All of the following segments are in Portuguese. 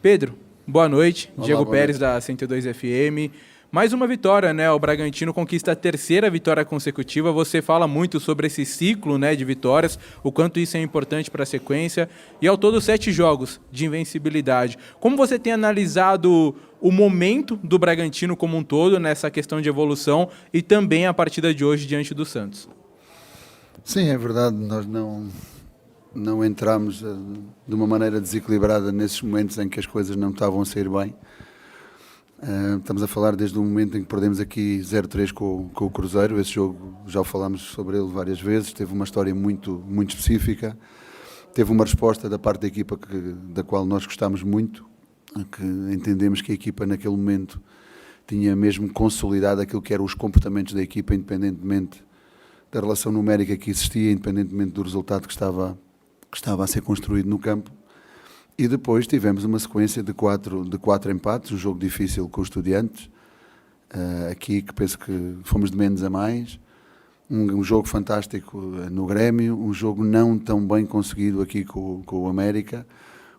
Pedro, boa noite. Olá, Diego boa Pérez, noite. da 102 FM. Mais uma vitória, né? O Bragantino conquista a terceira vitória consecutiva. Você fala muito sobre esse ciclo, né, de vitórias, o quanto isso é importante para a sequência. E ao todo 7 jogos de invencibilidade. Como você tem analisado o momento do Bragantino como um todo nessa questão de evolução e também a partida de hoje diante do Santos? Sim, é verdade, nós não entramos de uma maneira desequilibrada nesses momentos em que as coisas não estavam a sair bem. Estamos a falar desde o momento em que perdemos aqui 0-3 com o Cruzeiro. Esse jogo, já falámos sobre ele várias vezes, teve uma história muito específica, teve uma resposta da parte da equipa da qual nós gostámos muito, que entendemos que a equipa naquele momento tinha mesmo consolidado aquilo que eram os comportamentos da equipa, independentemente da relação numérica que existia, independentemente do resultado que estava a ser construído no campo. E depois tivemos uma sequência de quatro empates, um jogo difícil com os Estudiantes, aqui que penso que fomos de menos a mais, um jogo fantástico no Grêmio, um jogo não tão bem conseguido aqui com o América,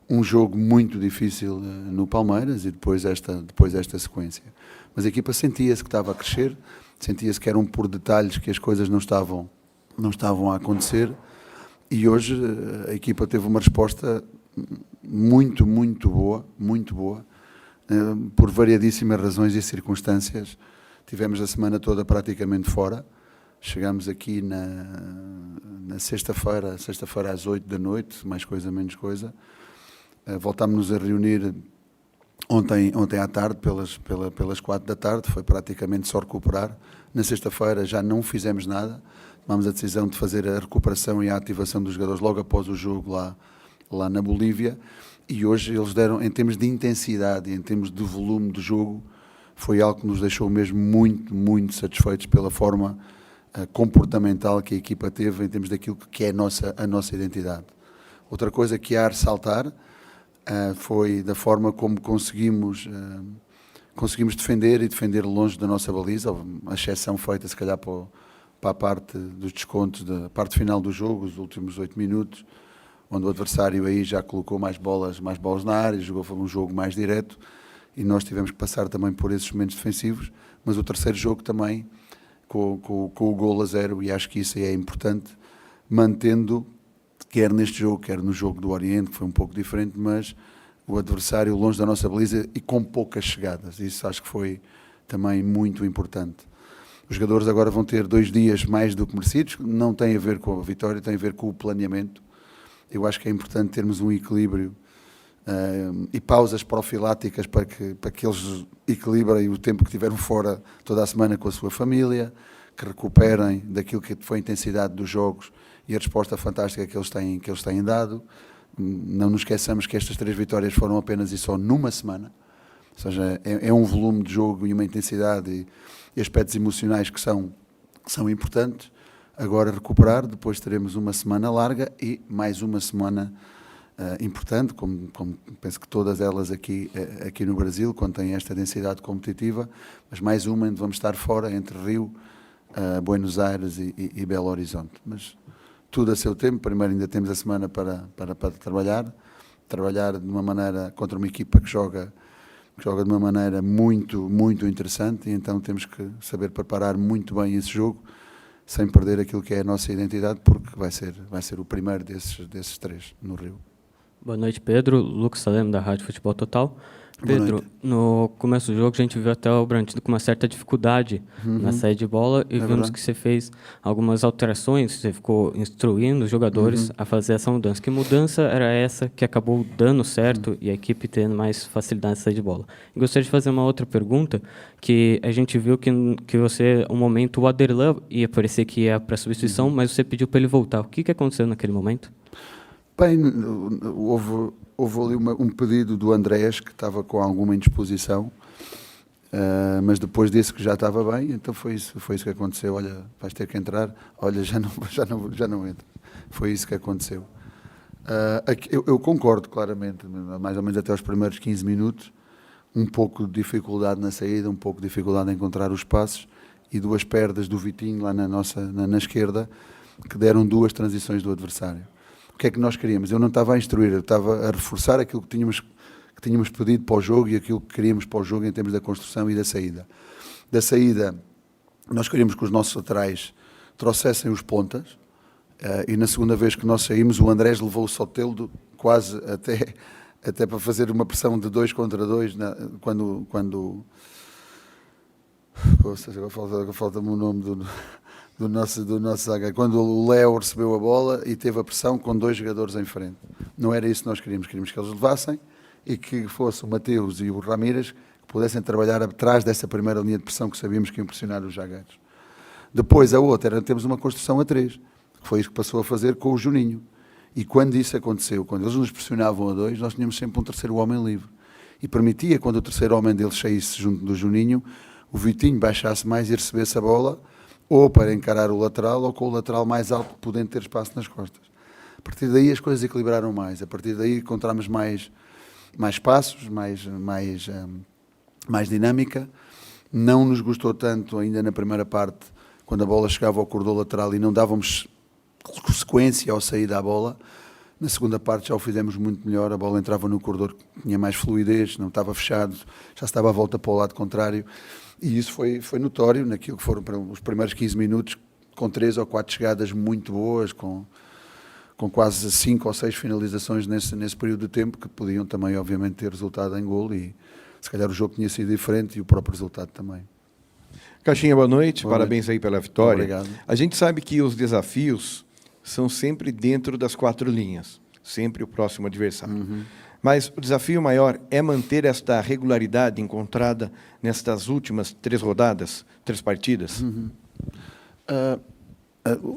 um jogo muito difícil no Palmeiras e depois esta sequência. Mas a equipa sentia-se que estava a crescer, sentia-se que eram por detalhes que as coisas não estavam a acontecer, e hoje a equipa teve uma resposta muito boa, por variadíssimas razões e circunstâncias. Tivemos a semana toda praticamente fora, chegamos aqui na sexta-feira às 8 da noite, mais coisa, menos coisa. Voltámos-nos a reunir ontem à tarde, pelas 4 da tarde, foi praticamente só recuperar. Na sexta-feira já não fizemos nada, tomamos a decisão de fazer a recuperação e a ativação dos jogadores logo após o jogo lá na Bolívia, e hoje eles deram, em termos de intensidade e em termos de volume do jogo, foi algo que nos deixou mesmo muito satisfeitos pela forma comportamental que a equipa teve em termos daquilo que é a nossa identidade. Outra coisa que há a ressaltar foi da forma como conseguimos defender e defender longe da nossa baliza, a exceção feita se calhar para a parte dos descontos, da parte final do jogo, os últimos 8 minutos, onde o adversário aí já colocou mais bolas na área, jogou um jogo mais direto, e nós tivemos que passar também por esses momentos defensivos, mas o terceiro jogo também, com o golo a 0, e acho que isso aí é importante, mantendo, quer neste jogo, quer no jogo do Oriente, que foi um pouco diferente, mas o adversário longe da nossa baliza e com poucas chegadas, isso acho que foi também muito importante. Os jogadores agora vão ter 2 dias mais do que merecidos, não tem a ver com a vitória, tem a ver com o planeamento. Eu acho que é importante termos um equilíbrio e pausas profiláticas para que eles equilibrem o tempo que tiveram fora toda a semana com a sua família, que recuperem daquilo que foi a intensidade dos jogos e a resposta fantástica que eles têm dado. Não nos esqueçamos que estas 3 vitórias foram apenas e só numa semana, ou seja, é um volume de jogo e uma intensidade e aspectos emocionais que são importantes. Agora recuperar, depois teremos uma semana larga e mais uma semana importante, como penso que todas elas aqui no Brasil, quando têm esta densidade competitiva, mas mais uma onde vamos estar fora, entre Rio, Buenos Aires e Belo Horizonte. Mas tudo a seu tempo. Primeiro ainda temos a semana para trabalhar de uma maneira contra uma equipa que joga de uma maneira muito interessante, e então temos que saber preparar muito bem esse jogo, sem perder aquilo que é a nossa identidade, porque vai ser o primeiro desses 3 no Rio. Boa noite, Pedro. Lucas Salem, da Rádio Futebol Total. Pedro, no começo do jogo a gente viu até o Bragantino com uma certa dificuldade na saída de bola, e vimos verdade. que você fez algumas alterações, você ficou instruindo os jogadores a fazer essa mudança. Que mudança era essa que acabou dando certo e a equipe tendo mais facilidade de sair de bola? Eu gostaria de fazer uma outra pergunta, que a gente viu que você, um momento, o Aderlan ia parecer que ia para substituição, mas você pediu para ele voltar. O que aconteceu naquele momento? Bem, houve ali um pedido do Andrés, que estava com alguma indisposição, mas depois disse que já estava bem, então foi isso que aconteceu. Olha, vais ter que entrar, olha, já não entra. Foi isso que aconteceu. Eu concordo claramente, mais ou menos até os primeiros 15 minutos, um pouco de dificuldade na saída, um pouco de dificuldade em encontrar os passos, e 2 perdas do Vitinho lá na esquerda, que deram 2 transições do adversário. O que é que nós queríamos? Eu não estava a instruir, eu estava a reforçar aquilo que que tínhamos pedido para o jogo e aquilo que queríamos para o jogo em termos da construção e da saída. Da saída, nós queríamos que os nossos laterais trouxessem os pontas, e na segunda vez que nós saímos, o Andrés levou o Soteldo quase até para fazer uma pressão de 2 contra 2, quando falta-me o nome do nosso zagueiro, quando o Léo recebeu a bola e teve a pressão com 2 jogadores em frente. Não era isso que nós queríamos que eles levassem e que fosse o Mateus e o Ramírez que pudessem trabalhar atrás dessa primeira linha de pressão que sabíamos que iam pressionar os zagueiros. Depois a outra era termos uma construção a 3, que foi isso que passou a fazer com o Juninho. E quando isso aconteceu, quando eles nos pressionavam a 2, nós tínhamos sempre um terceiro homem livre. E permitia, quando o terceiro homem deles saísse junto do Juninho, o Vitinho baixasse mais e recebesse a bola, ou para encarar o lateral, ou com o lateral mais alto, podendo ter espaço nas costas. A partir daí as coisas equilibraram mais. A partir daí encontramos mais passos, mais dinâmica. Não nos gostou tanto ainda na primeira parte, quando a bola chegava ao corredor lateral e não dávamos sequência ao sair da bola. Na segunda parte já o fizemos muito melhor, a bola entrava no corredor, tinha mais fluidez, não estava fechado, já estava à volta para o lado contrário, e isso foi notório naquilo que foram os primeiros 15 minutos, com 3 ou 4 chegadas muito boas, com quase 5 ou 6 finalizações nesse período de tempo, que podiam também obviamente ter resultado em golo, e se calhar o jogo tinha sido diferente e o próprio resultado também. Caixinha, boa noite, Boa parabéns noite. aí pela vitória. Obrigado. A gente sabe que os desafios são sempre dentro das 4 linhas, sempre o próximo adversário. Mas o desafio maior é manter esta regularidade encontrada nestas últimas 3 rodadas, 3 partidas?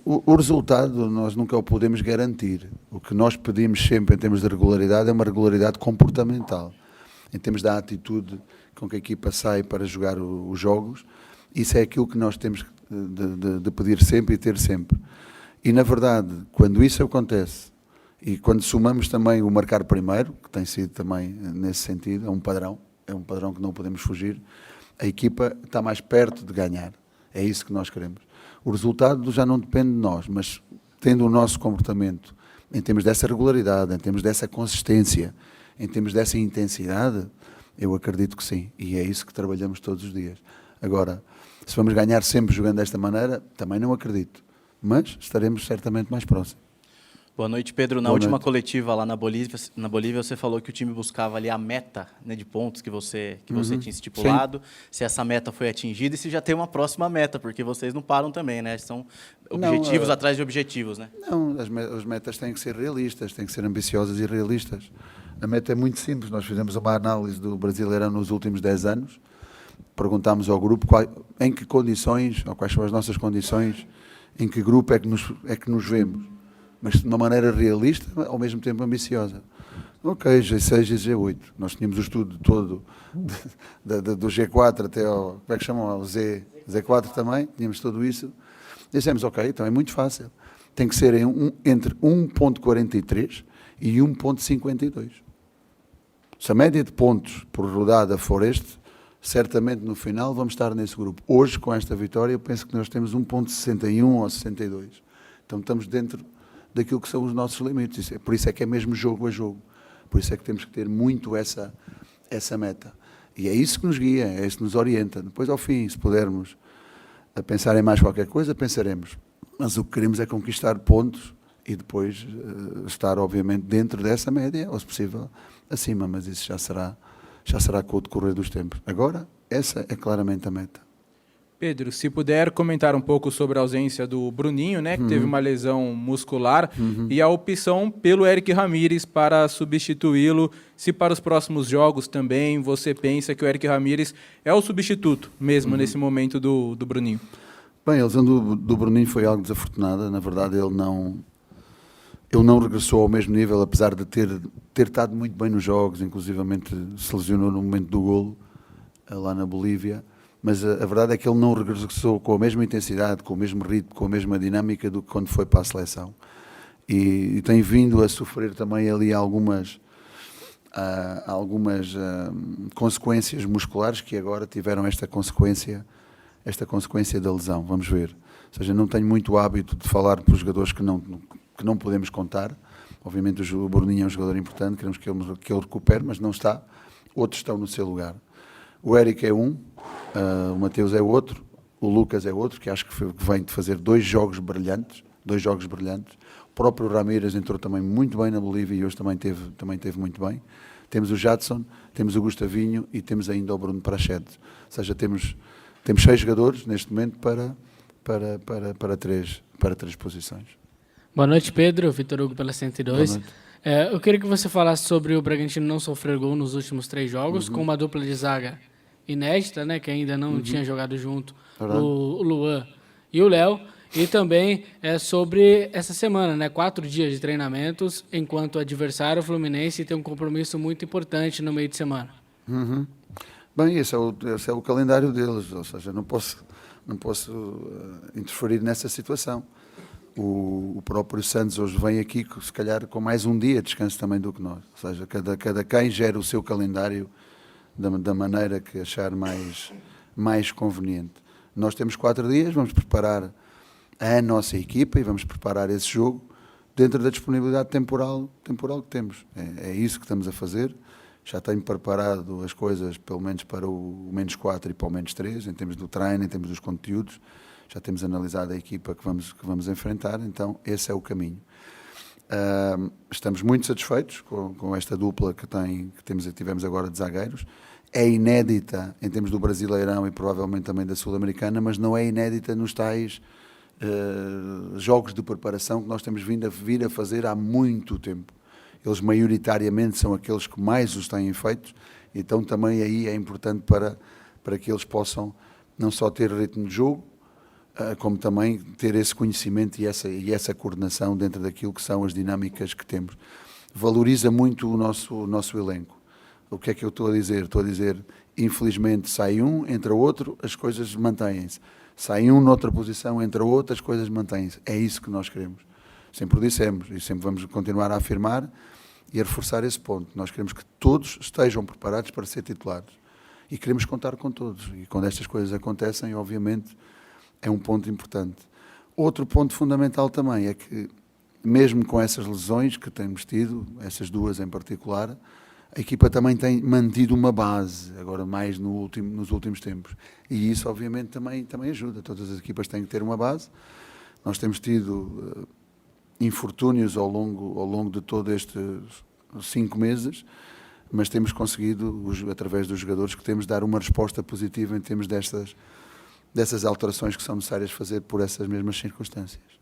O resultado nós nunca o podemos garantir. O que nós pedimos sempre em termos de regularidade é uma regularidade comportamental. Em termos da atitude com que a equipa sai para jogar os jogos, isso é aquilo que nós temos de pedir sempre e ter sempre. E, na verdade, quando isso acontece, e quando somamos também o marcar primeiro, que tem sido também nesse sentido, é um padrão que não podemos fugir, a equipa está mais perto de ganhar. É isso que nós queremos. O resultado já não depende de nós, mas tendo o nosso comportamento, em termos dessa regularidade, em termos dessa consistência, em termos dessa intensidade, eu acredito que sim. E é isso que trabalhamos todos os dias. Agora, se vamos ganhar sempre jogando desta maneira, também não acredito. Mas estaremos certamente mais próximos. Boa noite, Pedro. Na última coletiva lá na Bolívia, você falou que o time buscava ali a meta, né, de pontos que você tinha estipulado, se essa meta foi atingida e se já tem uma próxima meta, porque vocês não param também, né? São objetivos atrás de objetivos, né? Não, as metas têm que ser realistas, têm que ser ambiciosas e realistas. A meta é muito simples. Nós fizemos uma análise do Brasileirão nos últimos 10 anos, perguntámos ao grupo em que condições, ou quais são as nossas condições, em que grupo é que nos vemos, mas de uma maneira realista, ao mesmo tempo ambiciosa. Ok, G6 e G8. Nós tínhamos o estudo todo do G4 até ao, como é que chamam, ao Z4 também, tínhamos tudo isso. Dissemos, ok, então é muito fácil. Tem que ser entre 1.43 e 1.52. Se a média de pontos por rodada for certamente no final vamos estar nesse grupo. Hoje, com esta vitória, eu penso que nós temos 1.61 ou 62. Então estamos dentro daquilo que são os nossos limites. Por isso é que é mesmo jogo a jogo. Por isso é que temos que ter muito essa meta. E é isso que nos guia, é isso que nos orienta. Depois, ao fim, se pudermos pensar em mais qualquer coisa, pensaremos. Mas o que queremos é conquistar pontos e depois estar, obviamente, dentro dessa média, ou se possível, acima. Mas isso já será com o decorrer dos tempos. Agora, essa é claramente a meta. Pedro, se puder comentar um pouco sobre a ausência do Bruninho, né, que teve uma lesão muscular, e a opção pelo Eric Ramírez para substituí-lo, se para os próximos jogos também você pensa que o Eric Ramírez é o substituto mesmo nesse momento do Bruninho? Bem, a lesão do Bruninho foi algo desafortunada. Na verdade, ele não regressou ao mesmo nível, apesar de ter estado muito bem nos jogos, inclusivamente se lesionou no momento do golo, lá na Bolívia. Mas a verdade é que ele não regressou com a mesma intensidade, com o mesmo ritmo, com a mesma dinâmica do que quando foi para a seleção. E tem vindo a sofrer também ali algumas consequências musculares que agora tiveram esta consequência da lesão. Vamos ver. Ou seja, não tenho muito hábito de falar para os jogadores que não podemos contar, Obviamente o Bruninho é um jogador importante, queremos que ele recupere, mas não está. Outros estão no seu lugar. O Éric é um, o Mateus é outro, o Lucas é outro, que acho que vem de fazer dois jogos brilhantes. O próprio Ramírez entrou também muito bem na Bolívia e hoje também teve muito bem. Temos o Jadson, temos o Gustavinho e temos ainda o Bruno Prachedes. Ou seja, temos 6 jogadores neste momento para três posições. Boa noite, Pedro. Vitor Hugo pela 102. Boa noite. Eu queria que você falasse sobre o Bragantino não sofrer gol nos últimos 3 jogos, com uma dupla de zaga inédita, né, que ainda não tinha jogado junto, o Luan e o Léo. E também sobre essa semana, né, 4 dias de treinamentos, enquanto o adversário, o Fluminense, tem um compromisso muito importante no meio de semana. Bem, esse é o calendário deles, ou seja, não posso interferir nessa situação. O próprio Santos hoje vem aqui, se calhar, com mais um dia de descanso também do que nós. Ou seja, cada quem gera o seu calendário da maneira que achar mais conveniente. Nós temos 4 dias, vamos preparar a nossa equipa e vamos preparar esse jogo dentro da disponibilidade temporal que temos. É isso que estamos a fazer. Já tenho preparado as coisas, pelo menos para o -4 e para o -3, em termos do treino, em termos dos conteúdos. Já temos analisado a equipa que vamos enfrentar, então esse é o caminho. Estamos muito satisfeitos com esta dupla que tivemos agora de zagueiros. É inédita em termos do Brasileirão e provavelmente também da Sul-Americana, mas não é inédita nos tais jogos de preparação que nós temos vindo a fazer há muito tempo. Eles maioritariamente são aqueles que mais os têm feito, então também aí é importante para que eles possam não só ter ritmo de jogo, como também ter esse conhecimento e essa coordenação dentro daquilo que são as dinâmicas que temos. Valoriza muito o nosso elenco. O que é que eu estou a dizer? Estou a dizer, infelizmente, sai um, entra outro, as coisas mantêm-se. Sai um noutra posição, entra outro, as coisas mantêm-se. É isso que nós queremos. Sempre o dissemos e sempre vamos continuar a afirmar e a reforçar esse ponto. Nós queremos que todos estejam preparados para ser titulares e queremos contar com todos. E quando estas coisas acontecem, obviamente, é um ponto importante. Outro ponto fundamental também é que, mesmo com essas lesões que temos tido, essas duas em particular, a equipa também tem mantido uma base, agora mais nos últimos tempos. E isso, obviamente, também ajuda. Todas as equipas têm que ter uma base. Nós temos tido infortúnios ao longo de todos estes 5 meses, mas temos conseguido, através dos jogadores que temos, dar uma resposta positiva em termos dessas alterações que são necessárias fazer por essas mesmas circunstâncias.